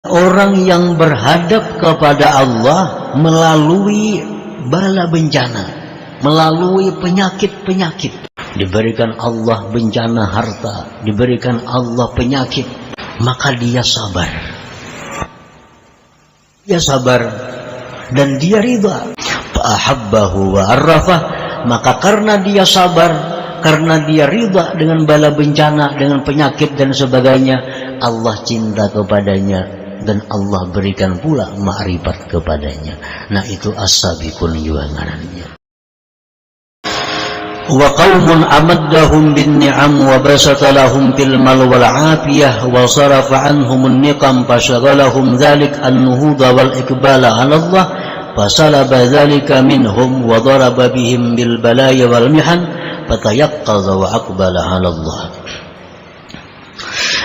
Orang yang berhadap kepada Allah melalui bala bencana, melalui penyakit-penyakit. Diberikan Allah bencana harta, diberikan Allah penyakit, maka dia sabar. Dia sabar dan dia ridha. Fa'ahabbahu wa arrafah, maka karena dia sabar, karena dia ridha dengan bala bencana, dengan penyakit dan sebagainya, Allah cinta kepadanya dan Allah berikan pula ma'rifat kepadanya. Nah, itu as-sabiqun juga ngarannya. Wa qaumun amaddahum bin ni'am wa basata lahum fil mal wal afiyah wa sarafa anhum an-niqam fashaghalahum dhalik an-nuhuda wal iqbala 'ala Allah fasalaba dhalika minhum wa daraba bihim bil balaya wal mihan fatayaqqadha wa aqbala 'ala Allah.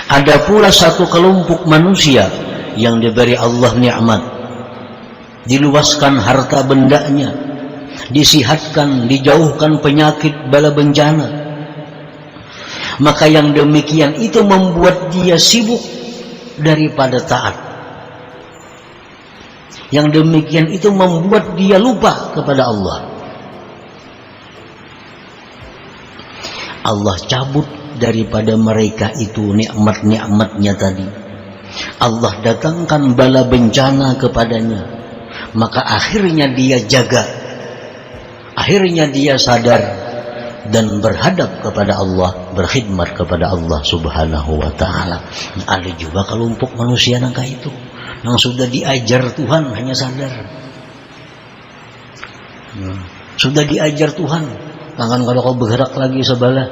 Ada pula satu kelompok manusia yang diberi Allah nikmat, diluaskan harta bendanya, disihatkan, dijauhkan penyakit bala bencana, maka yang demikian itu membuat dia sibuk daripada taat. Yang demikian itu membuat dia lupa kepada Allah. Allah cabut daripada mereka itu nikmat-nikmatnya tadi. Allah datangkan bala bencana kepadanya, maka akhirnya dia jaga, akhirnya dia sadar dan berhadap kepada Allah, berkhidmat kepada Allah subhanahu wa ta'ala. Ada juga kelompok manusia nangka itu yang sudah diajar Tuhan hanya sadar, sudah diajar Tuhan, tangan kalau kau bergerak lagi sebelah,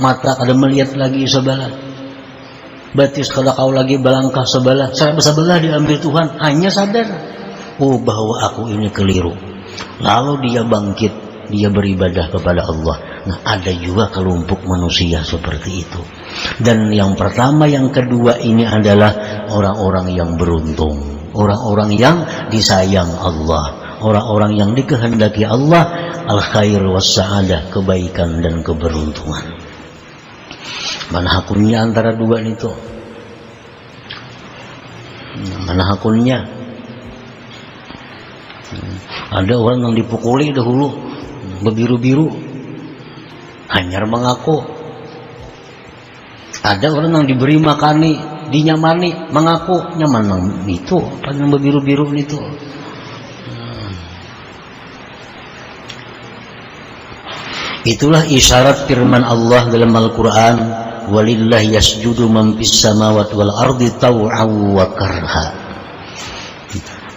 mata kada melihat lagi sebelah, batis kalau kau lagi balangkah sebelah diambil Tuhan, hanya sadar bahwa aku ini keliru, lalu dia bangkit, dia beribadah kepada Allah. Nah, ada juga kelompok manusia seperti itu. Dan yang pertama, yang kedua ini adalah orang-orang yang beruntung, orang-orang yang disayang Allah, orang-orang yang dikehendaki Allah al-khair was-sa'adah, kebaikan dan keberuntungan. Mana hakunnya antara dua itu? Mana hakunnya? Ada orang yang dipukuli dahulu, berbiru-biru, hanyar mengaku. Ada orang yang diberi makani, dinyamani, mengaku nyaman itu, apa yang berbiru-biru itu. Itulah isyarat firman Allah dalam Al-Quran, walillahi yasjudu man fis samawati wal ardi taw'an wa karha.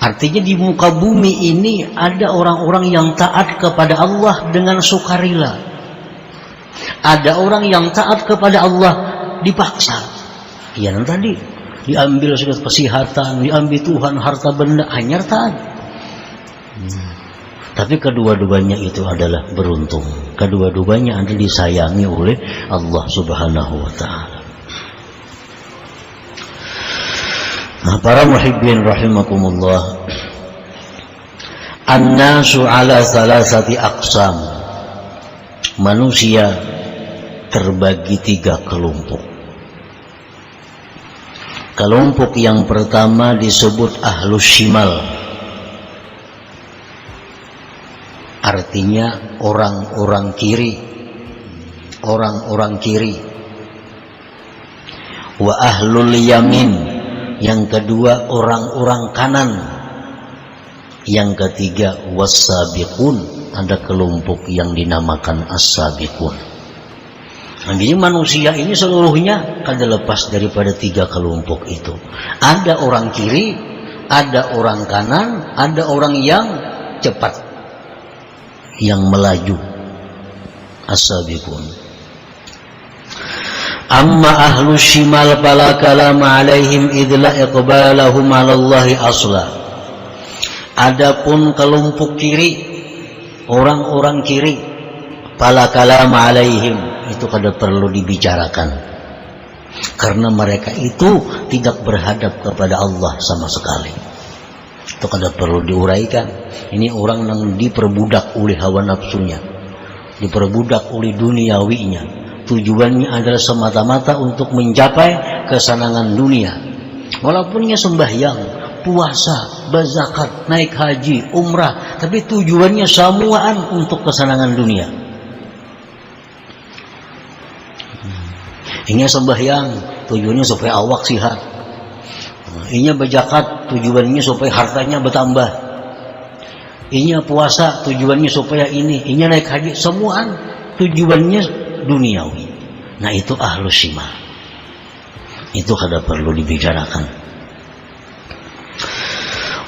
Artinya di muka bumi ini ada orang-orang yang taat kepada Allah dengan sukarela. Ada orang yang taat kepada Allah dipaksa. Ya, tadi diambil segala kesehatan, diambil Tuhan, harta benda, hanya taat. Tapi kedua-duanya itu adalah beruntung. Kedua-duanya adalah disayangi oleh Allah subhanahu wa ta'ala. Nah, para muhibbin rahimakumullah, an-nasu ala salasati aqsam. Manusia terbagi 3 kelompok. Kelompok yang pertama disebut ahlus shimal, artinya orang-orang kiri, orang-orang kiri. Wa ahlul yamin, yang kedua orang-orang kanan. Yang ketiga was-sabiqun, ada kelompok yang dinamakan as-sabiqun. Jadi manusia ini seluruhnya kada lepas daripada 3 kelompok itu. Ada orang kiri, ada orang kanan, ada orang yang cepat, yang melaju, as-sabiqun. Amma ahlu shimal fala kalama alaihim idla iqbalahum 'ala Allah asla. Adapun kelompok kiri, orang-orang kiri, fala kalama alaihim, itu kada perlu dibicarakan, karena mereka itu tidak berhadap kepada Allah sama sekali. Itu kada perlu diuraikan. Ini orang yang diperbudak oleh hawa nafsunya, diperbudak oleh duniawinya. Tujuannya adalah semata-mata untuk mencapai kesenangan dunia, Walaupunnya sembahyang, puasa, berzakat, naik haji, umrah, tapi tujuannya semuaan untuk kesenangan dunia. Ini sembahyang, tujuannya supaya awak sihat. Ini berzakat, tujuannya supaya hartanya bertambah. Ini puasa, tujuannya supaya ini naik haji, semuaan tujuannya duniawi. Nah itu ahlus shimal. Itu kada perlu dibicarakan.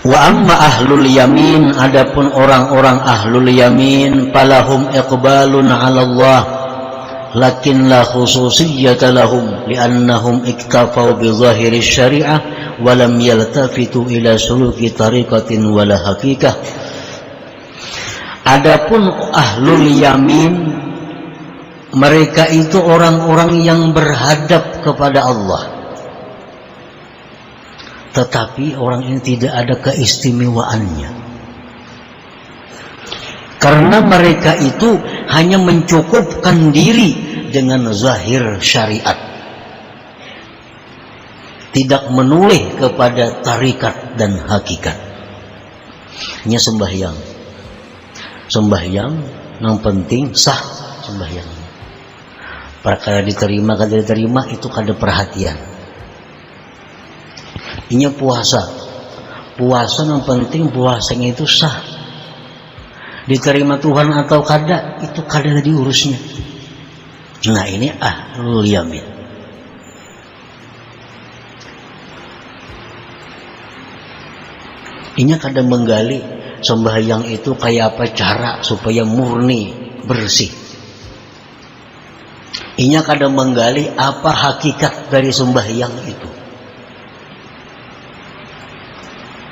Wa amma ahlul yamin, adapun orang-orang ahlul yamin, falahum iqbalun 'ala Allah, lakin la khususiyyata lahum li'annahum iktafau bi zahiri syari'ah wa lam yaltafitu ila suluki tariqatin wala haqiqah. Adapun ahlul yamin, mereka itu orang-orang yang berhadap kepada Allah, tetapi orang ini tidak ada keistimewaannya, karena mereka itu hanya mencukupkan diri dengan zahir syariat, tidak menoleh kepada tarikat dan hakikat. Hanya sembahyang yang penting sah sembahyang. Perkara diterima kada diterima itu kada perhatian. Ini puasa yang penting puasanya itu sah, diterima Tuhan atau kada itu kada diurusnya. Nah ini ahlul yamin. Ini kada menggali sembahyang itu kayak apa cara supaya murni bersih. Ini kada menggali apa hakikat dari sembahyang itu.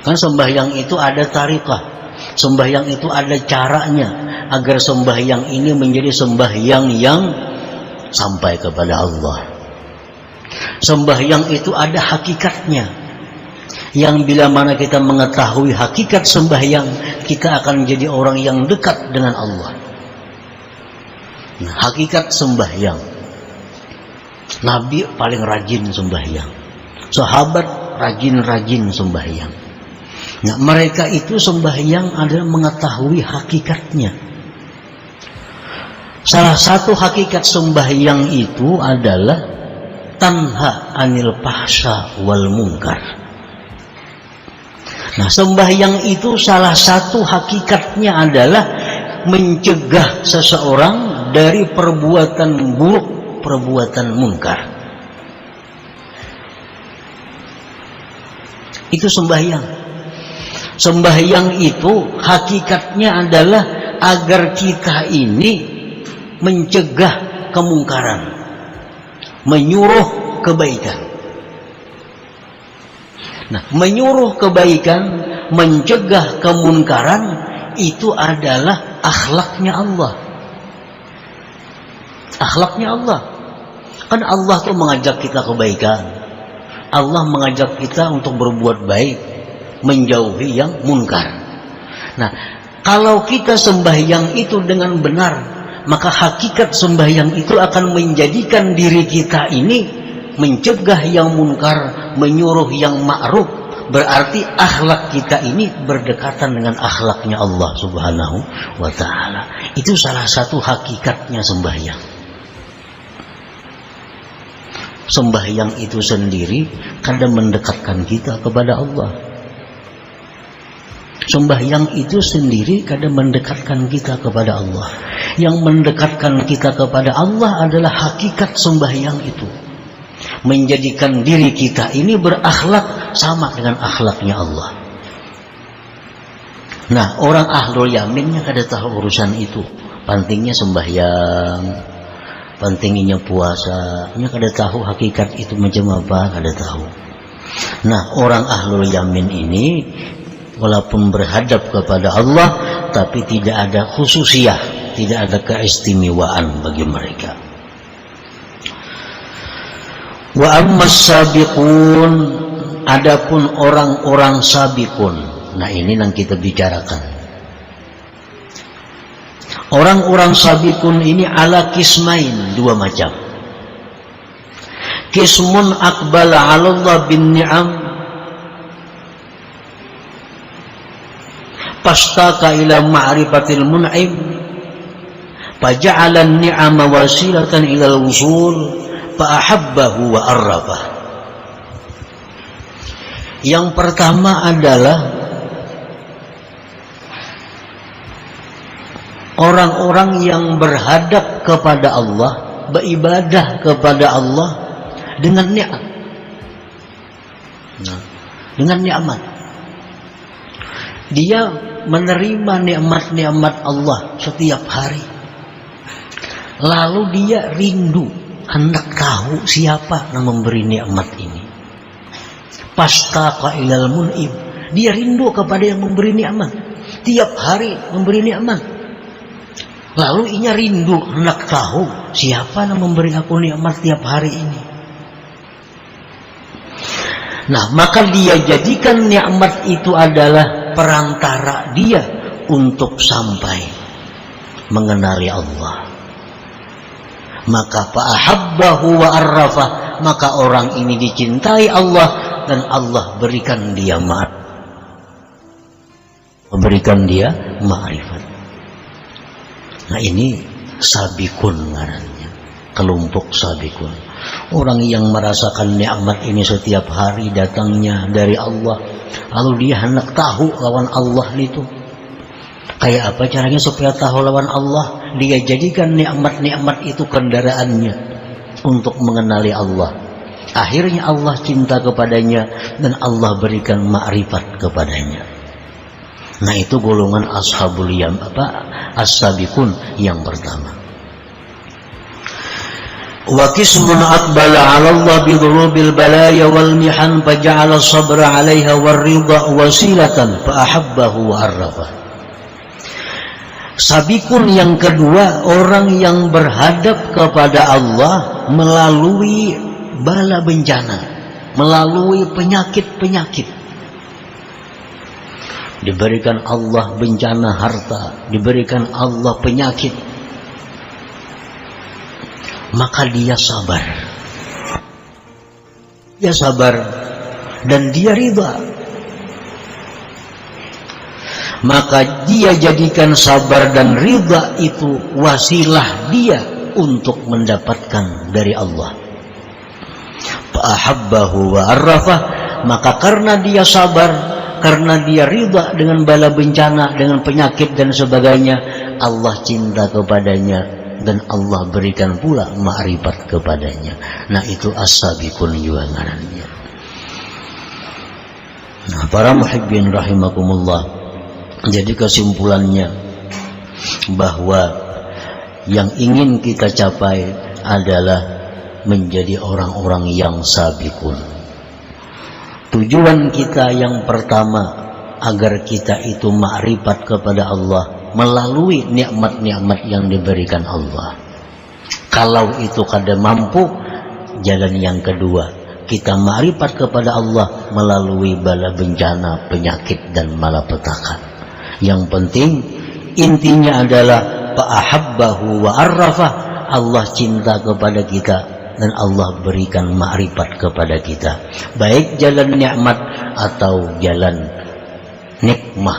Kan sembahyang itu ada tariqah, sembahyang itu ada caranya agar sembahyang ini menjadi sembahyang yang sampai kepada Allah. Sembahyang itu ada hakikatnya, yang bila mana kita mengetahui hakikat sembahyang, kita akan menjadi orang yang dekat dengan Allah. Nah, hakikat sembahyang, Nabi paling rajin sembahyang, sahabat rajin-rajin sembahyang. Nah, mereka itu sembahyang adalah mengetahui hakikatnya. Salah satu hakikat sembahyang itu adalah tanha anil fahsya wal munkar. Nah, sembahyang itu salah satu hakikatnya adalah mencegah seseorang dari perbuatan buruk, perbuatan munkar. Itu sembahyang. Sembahyang itu hakikatnya adalah agar kita ini mencegah kemungkaran, menyuruh kebaikan. Nah, menyuruh kebaikan, mencegah kemunkaran, itu adalah akhlaknya Allah. Akhlaknya Allah. Kan Allah tuh mengajak kita kebaikan. Allah mengajak kita untuk berbuat baik, menjauhi yang munkar. Nah, kalau kita sembahyang itu dengan benar, maka hakikat sembahyang itu akan menjadikan diri kita ini mencegah yang munkar, menyuruh yang ma'ruf. Berarti akhlak kita ini berdekatan dengan akhlaknya Allah Subhanahu wa ta'ala. Itu salah satu hakikatnya sembahyang. Sembahyang itu sendiri kadang mendekatkan kita kepada Allah. Sembahyang itu sendiri kadang mendekatkan kita kepada Allah. Yang mendekatkan kita kepada Allah adalah hakikat sembahyang itu, menjadikan diri kita ini berakhlak sama dengan akhlaknya Allah. Nah, orang ahlul yaminnya kada tahu urusan itu. Pentingnya sembahyang, pentingnya puasa, nya kada tahu hakikat itu macam apa, kada tahu. Nah, orang ahlul yamin ini walaupun berhadap kepada Allah, tapi tidak ada khususiyah, tidak ada keistimewaan bagi mereka. Wa ammas sabiqun, adapun orang-orang sabiqun. Nah, ini yang kita bicarakan. Orang-orang sabiqun ini ala kismain, dua macam. Kismun aqbala 'ala Allah bin ni'am fastaka ila ma'rifatil mun'im faja'ala an-ni'ama wasilatan ila al-wusul fa ahabbahu wa arrafah. Yang pertama adalah orang-orang yang berhadap kepada Allah, beribadah kepada Allah dengan nikmat. Dengan nikmat. Dia menerima nikmat-nikmat Allah setiap hari. Lalu dia rindu, hendak tahu siapa yang memberi nikmat ini. Fastaqa ilal mun'im. Dia rindu kepada yang memberi nikmat. Tiap hari memberi nikmat. Lalu ia rindu hendak tahu siapa yang memberi aku nikmat tiap hari ini. Nah, maka dia jadikan nikmat itu adalah perantara dia untuk sampai mengenali Allah. Maka fa'ahabbahu wa arrafah, maka orang ini dicintai Allah dan Allah berikan dia ma'rifat. Nah, ini sabikun ngarannya, kelompok sabikun. Orang yang merasakan nikmat ini setiap hari datangnya dari Allah, lalu dia hendak tahu lawan Allah itu. Kayak apa caranya supaya tahu lawan Allah? Dia jadikan nikmat-nikmat itu kendaraannya untuk mengenali Allah. Akhirnya Allah cinta kepadanya dan Allah berikan ma'rifat kepadanya. Nah, itu golongan ashabul yam, as-sabiqun yang pertama. Wa qismun aqbala 'ala Allah bi dhurubil balaya wal mihan faja'ala sabra 'alaiha war ridha wasilatan fa ahabbahu wa arrafa. Sabikun yang kedua, orang yang berhadap kepada Allah melalui bala bencana, melalui penyakit-penyakit. Diberikan Allah bencana harta, diberikan Allah penyakit, maka dia sabar. Dia sabar dan dia ridha. Maka dia jadikan sabar dan ridha itu wasilah dia untuk mendapatkan dari Allah. Fa'ahabbahu wa arrafah, maka karena dia sabar, karena dia ridha dengan bala bencana, dengan penyakit dan sebagainya, Allah cinta kepadanya dan Allah berikan pula ma'rifat kepadanya. Nah, itu as-sabiqun juga ngarannya. Nah, para muhibbin rahimakumullah, jadi kesimpulannya bahwa yang ingin kita capai adalah menjadi orang-orang yang sabiqun. Tujuan kita yang pertama agar kita itu ma'rifat kepada Allah melalui nikmat-nikmat yang diberikan Allah. Kalau itu kada mampu, jalan yang kedua, kita ma'rifat kepada Allah melalui bala bencana, penyakit dan malapetaka. Yang penting intinya adalah fa'ahabbahu wa arrafah, Allah cinta kepada kita dan Allah berikan ma'rifat kepada kita, baik jalan nikmat atau jalan nikmah,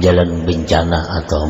jalan bencana atau